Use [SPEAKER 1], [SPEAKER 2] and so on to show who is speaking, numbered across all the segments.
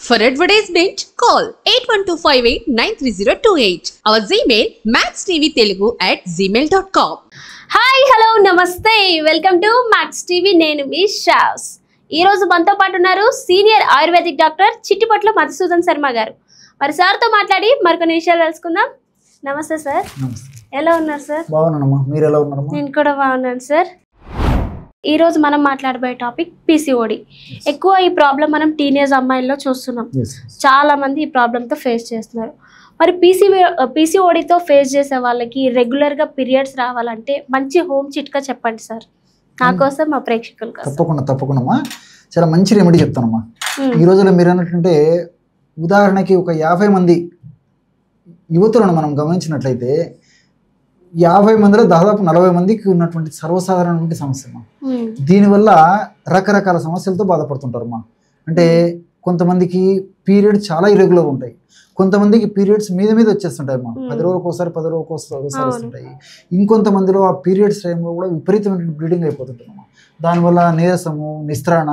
[SPEAKER 1] For advertisement, call 8125893028. Our Gmail maxtvtelugu@gmail.com.
[SPEAKER 2] Hi hello namaste welcome to Max TV. నేను మీ షాస్. ఈ రోజు మనతో పాటు ఉన్నారు senior ayurvedic doctor Chittipatla Madhusudan Sharma గారు. మరి సార్తో మాట్లాడి మరికొన్ని విషయాలు తెలుసుకుందాం. నమస్తే సార్. ఎలా ఉన్నారు సార్?
[SPEAKER 3] బాగున్నానమ్మా, మీరు ఎలా ఉన్నారమ్మా?
[SPEAKER 2] నేను కూడా బాగున్నాను సార్. ఈ రోజు మనం మాట్లాడబోయే టాపిక్ పీసీఓడి. ఎక్కువ ఈ ప్రాబ్లం మనం టీనేజ్ అమ్మాయిల్లో చూస్తున్నాం. చాలా మంది ఈ ప్రాబ్లంతో ఫేస్ చేస్తున్నారు. మరి పీసీఓడితో ఫేస్ చేసే వాళ్ళకి రెగ్యులర్గా పీరియడ్స్ రావాలంటే మంచి హోమ్ చిట్కా చెప్పండి సార్, నా కోసం మా ప్రేక్షకుల కోసం.
[SPEAKER 3] తప్పకుండా చాలా మంచి రెమెడీ చెప్తానమ్మా. ఈ రోజుల్లో మీరు అన్నట్టుంటే ఉదాహరణకి ఒక 50 మంది యువతులను మనం గమనించినట్లయితే 50 మందిలో దాదాపు 40 మందికి ఉన్నటువంటి సర్వసాధారణమైన సమస్య. దీనివల్ల రకరకాల సమస్యలతో బాధపడుతుంటారమ్మా. అంటే కొంతమందికి పీరియడ్ చాలా ఇరెగ్యులర్ ఉంటాయి, కొంతమందికి పీరియడ్స్ మీద వచ్చేస్తుంటాయి అమ్మా. 10 రోజులకు ఒకసారి 10 రోజులకు ఒకసారి వస్తుంటాయి. ఇంకొంతమందిలో ఆ పీరియడ్స్ టైంలో కూడా విపరీతమైన బ్లీడింగ్ అయిపోతుంటారమ్మా. దానివల్ల నీరసము, నిస్త్రాణ,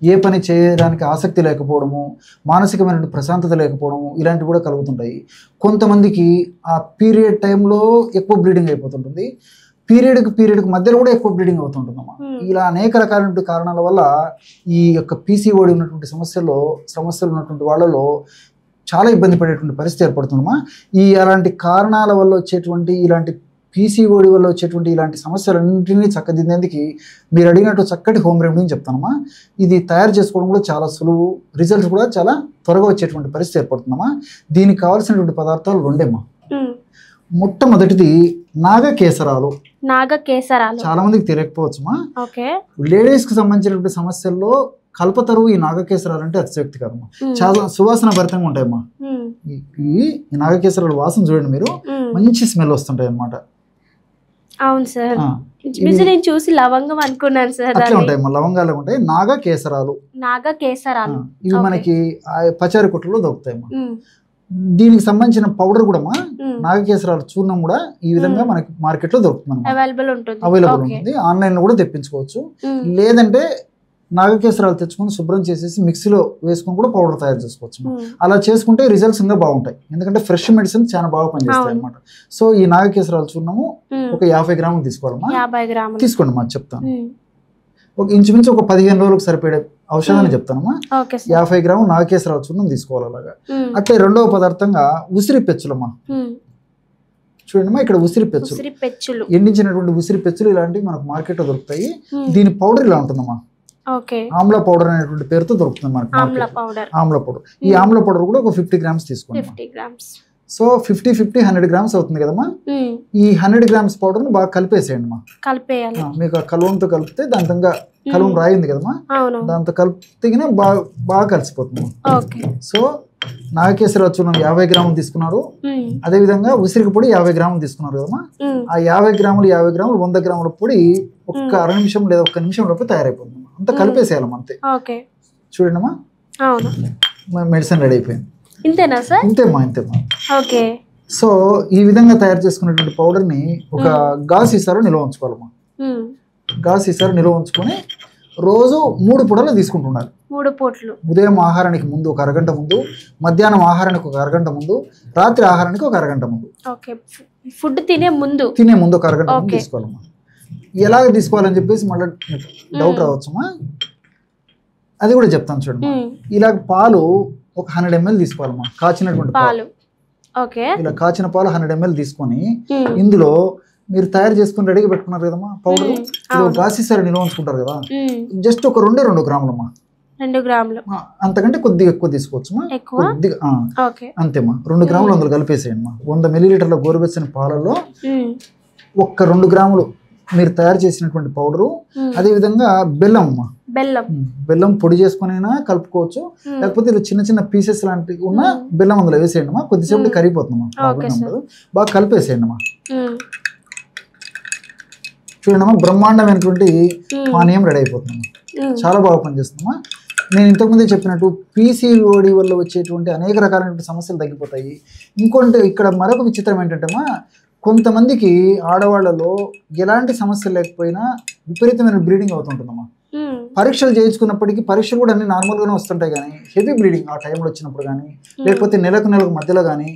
[SPEAKER 3] ఏ పని చేయడానికి ఆసక్తి లేకపోవడము, మానసికమైన ప్రశాంతత లేకపోవడము, ఇలాంటివి కూడా కలుగుతుంటాయి. కొంతమందికి ఆ పీరియడ్ టైంలో ఎక్కువ బ్లీడింగ్ అయిపోతుంటుంది, పీరియడ్కి మధ్యలో కూడా ఎక్కువ బ్లీడింగ్ అవుతుంటుందమ్మా. ఇలా అనేక రకాలైన కారణాల వల్ల ఈ యొక్క పీసీఓడి ఉన్నటువంటి సమస్యలు ఉన్నటువంటి వాళ్ళలో చాలా ఇబ్బంది పడేటువంటి పరిస్థితి ఏర్పడుతుందమ్మా. అలాంటి కారణాల వల్ల వచ్చేటువంటి ఇలాంటి పీసీఓడి వల్ల వచ్చేటువంటి ఇలాంటి సమస్యలన్నింటినీ చక్కదిద్దేందుకు మీరు అడిగినట్టు చక్కటి హోమ్ రెమెడీని చెప్తానమ్మా. ఇది తయారు చేసుకోవడం కూడా చాలా సులువు, రిజల్ట్స్ కూడా చాలా త్వరగా వచ్చేటువంటి పరిస్థితి ఏర్పడుతుందమ్మా. దీనికి కావాల్సినటువంటి పదార్థాలు రెండేమ్మా. మొట్టమొదటిది నాగకేసరాలు. చాలా మందికి తెలియకపోవచ్చుమా. లేడీస్ కి సంబంధించినటువంటి సమస్యల్లో కల్పతరువు ఈ నాగకేసరాలు అంటే అతిశయోక్తికరమ్మా. చాలా సువాసన భరితంగా ఉంటాయమ్మా. ఈ నాగకేసరాలు వాసన చూడండి మీరు, మంచి స్మెల్ వస్తుంటాయి అన్నమాట.
[SPEAKER 2] అవును సార్, నేను చూసి లవంగం అనుకున్నాను సార్.
[SPEAKER 3] అట్లా ఉంటాయమ్మా, లవంగాలు ఉంటాయి. నాగకేసరాలు ఇవి మనకి పచారి కొట్టులో దొరుకుతాయమ్మా. దీనికి సంబంధించిన పౌడర్ కూడా నాగకేసరాలు చూర్ణం కూడా ఈ విధంగా మనకి మార్కెట్ లో దొరుకుతుంది, అవైలబుల్ ఉంటుంది. ఆన్లైన్ లో కూడా తెప్పించుకోవచ్చు. లేదంటే నాగకేసరాలు తెచ్చుకొని శుభ్రం చేసేసి మిక్సీలో వేసుకొని కూడా పౌడర్ తయారు చేసుకోవచ్చు. అలా చేసుకుంటే రిజల్ట్స్ ఇంకా బాగుంటాయి, ఎందుకంటే ఫ్రెష్ మెడిసిన్ చాలా బాగా పనిచేస్తాయి అనమాట. సో ఈ నాగకేసరాలు చూర్ణము ఒక 50 గ్రాములు తీసుకోవాలమ్మా. తీసుకోండి మా చెప్తాను. ఒక ఇంచుమించు ఒక 15 రోజులకు సరిపడే ఔషధాన్ని చెప్తానమ్మా. 50 గ్రాములు నాగకేసరాలు చూర్ణం తీసుకోవాలి. అలాగా అట్లే రెండవ పదార్థంగా ఉసిరి పెచ్చులమ్మా. చూడండి, ఇక్కడ ఉసిరి పెచ్చులు, ఎండించినటువంటి ఉసిరి పెచ్చులు ఇలాంటివి మనకు మార్కెట్ లో దొరుకుతాయి. దీని పౌడర్ ఇలా ఉంటుందమ్మా. ఆమ్లా పౌడర్ అనేటువంటి పేరుతో దొరుకుతుంది మనకి. ఆమ్లా పౌడర్, ఈ ఆమ్లా పౌడర్ కూడా ఒక 50 గ్రామ్స్ తీసుకోండి. సో 50 100 గ్రామ్స్ అవుతుంది కదమ్మా. ఈ 100 గ్రామ్స్ పౌడర్ ని బాగా కలిపేసేయండి మా. మీకు ఆ కలువంతో కలిపితే దాంతో కలువం రాయింది కదమ్మా, దాంతో కలిపితే బాగా కలిసిపోతుంది. సో నాగకేసరాలు చూర్ణం 50 గ్రాములు తీసుకున్నారు. అదే విధంగా ఉసిరికి పొడి 50 గ్రాములు తీసుకున్నారు కదమ్మా. ఆ 50 గ్రాములు 100 గ్రాముల పొడి ఒక్క అర నిమిషం లేదా 1 నిమిషం లోపు తయారైపోతుంది. అంతా కలిపేసేయాలమ్మా, అంతే. చూడండి అమ్మా, మెడిసిన్ రెడీ అయిపోయింది. ఇంతేమ్మా. సో ఈ విధంగా తయారు చేసుకున్నటువంటి పౌడర్ ని ఒక గాజు సీసాలో నిల్వ ఉంచుకోవాలమ్మా. గాజు సీసాలో నిల్వ ఉంచుకొని రోజు 3 పూటలు తీసుకుంటున్నారు.
[SPEAKER 2] 3 పూటలు,
[SPEAKER 3] ఉదయం ఆహారానికి ముందు ఒక అరగంట ముందు, మధ్యాహ్నం ఆహారానికి ఒక అరగంట ముందు, రాత్రి ఆహారానికి ఒక అరగంట ముందు.
[SPEAKER 2] ఫుడ్ తినే ముందు
[SPEAKER 3] ఒక అరగంట ముందు తీసుకోవాలమ్మా. ఎలాగ తీసుకోవాలని చెప్పేసి మళ్ళీ డౌట్ రావచ్చమ్మా, అది కూడా చెప్తాను చూడండి. ఇలాగ పాలు ఒక 100 ml తీసుకోవాలమ్మా, కాచినటువంటి పాలు. ఇలా కాచిన పాలు 100 ml తీసుకొని ఇందులో మీరు తయారు చేసుకుని రెడీగా పెట్టుకున్నారు కదమ్మా పౌడర్, ఇది గాసిసారి నిల్వ ఉంచుకుంటారు కదా, జస్ట్ ఒక 2 గ్రాములమ్మా.
[SPEAKER 2] 2 గ్రాములు,
[SPEAKER 3] అంతకంటే కొద్దిగా ఎక్కువ తీసుకోవచ్చుమా. కొద్దిగా అంతేమ్మా. 2 గ్రాములు అందులో కలిపేసేయండి మా. 100 మిల్లీలీటర్ల గోరువెచ్చని పాలలో ఒక్క 2 గ్రాములు మీరు తయారు చేసినటువంటి పౌడరు, అదే విధంగా బెల్లం అమ్మా. బెల్లం పొడి చేసుకుని అయినా కలుపుకోవచ్చు, లేకపోతే ఇలా చిన్న చిన్న పీసెస్ లాంటివి ఉన్న బెల్లం అందులో వేసేయండి అమ్మా. కొద్దిసేపు కరిగిపోతుందమ్మా, ప్రాబ్లం ఉండదు. బాగా కలిపేసేయండి అమ్మా. చూడండి అమ్మా, బ్రహ్మాండమైనటువంటి పానీయం రెడీ అయిపోతుందమ్మా. చాలా బాగా పనిచేస్తుందమ్మా. నేను ఇంతకుముందే చెప్పినట్టు పీసీఓడి వల్ల వచ్చేటువంటి అనేక రకాలైన సమస్యలు తగ్గిపోతాయి. ఇంకొంటే ఇక్కడ మరొక విచిత్రం ఏంటంటే అమ్మా, కొంతమందికి ఆడవాళ్లలో ఎలాంటి సమస్య లేకపోయినా విపరీతమైన బ్లీడింగ్ అవుతుంటుందమ్మా. పరీక్షలు చేయించుకున్నప్పటికీ పరీక్షలు కూడా అన్ని నార్మల్గానే వస్తుంటాయి, కానీ హెవీ బ్లీడింగ్ ఆ టైంలో వచ్చినప్పుడు కానీ లేకపోతే నెలకు మధ్యలో కానీ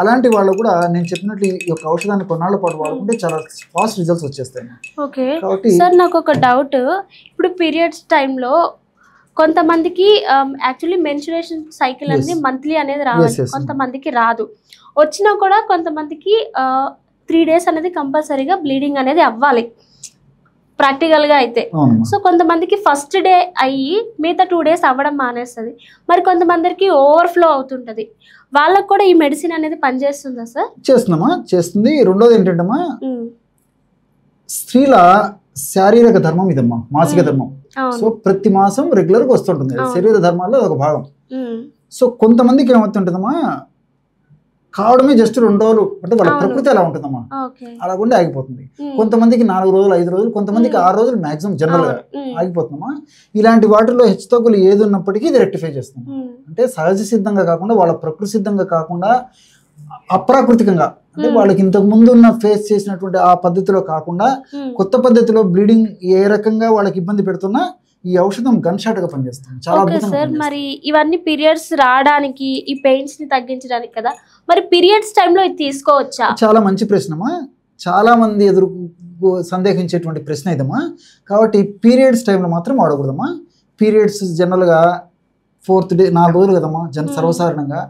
[SPEAKER 3] అలాంటి వాళ్ళు కూడా నేను చెప్పినట్లు ఈ యొక్క ఔషధాన్ని కొన్నాళ్ళ పాటు వాడుకుంటే చాలా ఫాస్ట్ రిజల్ట్స్ వచ్చేస్తాయి.
[SPEAKER 2] ఓకే సార్, నాకు ఒక డౌట్. ఇప్పుడు పీరియడ్స్ టైంలో కొంతమందికి యాక్చువల్లీ మెన్స్ట్రుయేషన్ సైకిల్ అనేది మంత్లీ అనేది రావాలి, కొంతమందికి రాదు. వచ్చినా కూడా కొంతమందికి 3 days అనేది కంపల్సరీగా బ్లీడింగ్ అనేది అవ్వాలి ప్రాక్టికల్గా అయితే. సో కొంతమందికి ఫస్ట్ డే అయ్యి మిగతా 2 days అవ్వడం మానేస్తుంది. మరి కొంతమందికి ఓవర్ఫ్లో అవుతుంటుంది. వాళ్ళకు కూడా ఈ మెడిసిన్ అనేది పనిచేస్తుందా సార్?
[SPEAKER 3] చేస్తుంది. రెండోది ఏంటంటమ్మా, స్త్రీల శారీరక ధర్మం ఇదమ్మా, మాసిక ధర్మం. సో ప్రతి మాసం రెగ్యులర్ గా వస్తుంటుంది, శరీర ధర్మాల్లో ఒక భాగం. సో కొంతమందికి ఏమవుతుంటుందమ్మా, కావడమే జస్ట్ 2 రోజులు, అంటే వాళ్ళ ప్రకృతి అలా ఉంటుందమ్మా, అలా ఉండి ఆగిపోతుంది. కొంతమందికి 4 రోజులు 5 రోజులు, కొంతమందికి 6 రోజులు మాక్సిమం జనరల్ గా ఆగిపోతుందమ్మా. ఇలాంటి వాటిల్లో హెచ్చుతగ్గులు ఏది ఉన్నప్పటికీ ఇది రెక్టిఫై చేస్తుంది. అంటే సహజ సిద్ధంగా కాకుండా, వాళ్ళ ప్రకృతి సిద్ధంగా కాకుండా అప్రాకృతికంగా, అంటే వాళ్ళకి ఇంతకు ముందు ఉన్న ఫేస్ చేసినటువంటి ఆ పద్ధతిలో కాకుండా కొత్త పద్ధతిలో బ్లీడింగ్ ఏ రకంగా వాళ్ళకి ఇబ్బంది పెడుతున్నా ఈ ఔషధం గన్ షాట్ గా పనిచేస్తుంది. చాలా
[SPEAKER 2] సార్, మరి ఇవన్నీ పీరియడ్స్ రావడానికి, ఈ పెయిన్స్ ని తగ్గించడానికి కదా, మరి పీరియడ్స్ టైంలో ఇది తీసుకోవచ్చా?
[SPEAKER 3] చాలా మంచి ప్రశ్నమా, చాలా మంది సందేహించేటువంటి ప్రశ్న ఇదమ్మా. కాబట్టి పీరియడ్స్ టైంలో మాత్రం వాడకూడదమ్మా. పీరియడ్స్ జనరల్ గా 4th డే, 4 రోజులు కదమ్మా సర్వసాధారణంగా.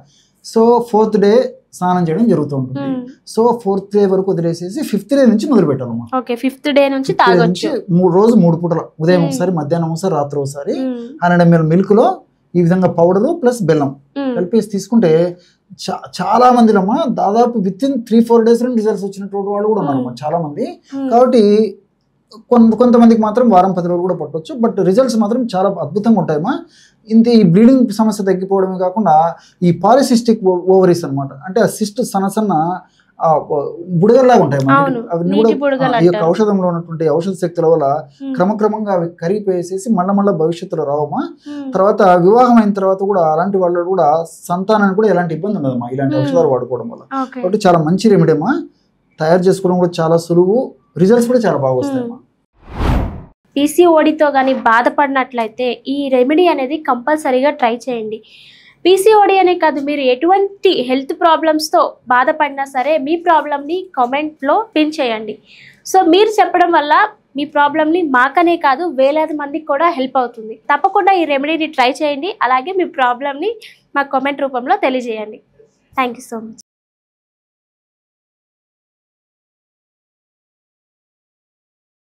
[SPEAKER 3] సో 4th డే స్నానం చేయడం జరుగుతూ ఉంటుంది. సో 4th డే వరకు వదిలేసేసి 5th డే నుంచి మొదలు పెట్టాలమ్మా.
[SPEAKER 2] 5th డే నుంచి తాగొచ్చు.
[SPEAKER 3] రోజు 3 పూటలు, ఉదయం ఒకసారి, మధ్యాహ్నం ఒకసారి, రాత్రి ఒకసారి 100 ml మిల్క్ లో ఈ విధంగా పౌడరు ప్లస్ బెల్లం కలిపేసి తీసుకుంటే చాలా మందిలమ్మా దాదాపు విత్-ఇన్ 3-4 days రిజల్ట్స్ వచ్చినటువంటి వాళ్ళు కూడా ఉన్నారమ్మా చాలా మంది. కాబట్టి కొంతమందికి మాత్రం వారం 10 రోజులు కూడా పట్టవచ్చు, బట్ రిజల్ట్స్ మాత్రం చాలా అద్భుతంగా ఉంటాయమ్మా. ఈ బ్లీడింగ్ సమస్య తగ్గిపోవడమే కాకుండా ఈ పాలిసిస్టిక్ ఓవరీస్ అనమాట, అంటే ఆ సిస్ట్ సన్న బుడగల్లాగా ఉంటాయి అవి కూడా ఈ యొక్క ఔషధంలో ఉన్నటువంటి ఔషధ శక్తుల వల్ల క్రమక్రమంగా అవి కరిగిపోయేసేసి మళ్ళా భవిష్యత్తులో రావమ్మా. తర్వాత వివాహం అయిన తర్వాత కూడా అలాంటి వాళ్ళు కూడా సంతానానికి కూడా ఎలాంటి ఇబ్బంది ఉండదమ్మా ఇలాంటి ఔషధాలు వాడుకోవడం వల్ల. కాబట్టి చాలా మంచి రెమెడీ అమ్మా, తయారు చేసుకోవడం కూడా చాలా సులువు, రిజల్ట్స్ కూడా చాలా బాగా వస్తాయమ్మా.
[SPEAKER 2] పీసీఓడితో కానీ బాధపడినట్లయితే ఈ రెమెడీ అనేది కంపల్సరీగా ట్రై చేయండి. పీసీఓడి అనే కాదు, మీరు ఎటువంటి హెల్త్ ప్రాబ్లమ్స్తో బాధపడినా సరే మీ ప్రాబ్లమ్ని కామెంట్లో పిన్ చేయండి. సో మీరు చెప్పడం వల్ల మీ ప్రాబ్లమ్ని మాకనే కాదు వేలాది మందికి కూడా హెల్ప్ అవుతుంది. తప్పకుండా ఈ రెమెడీని ట్రై చేయండి, అలాగే మీ ప్రాబ్లమ్ని మా కామెంట్ రూపంలో తెలియజేయండి. Thank you so much.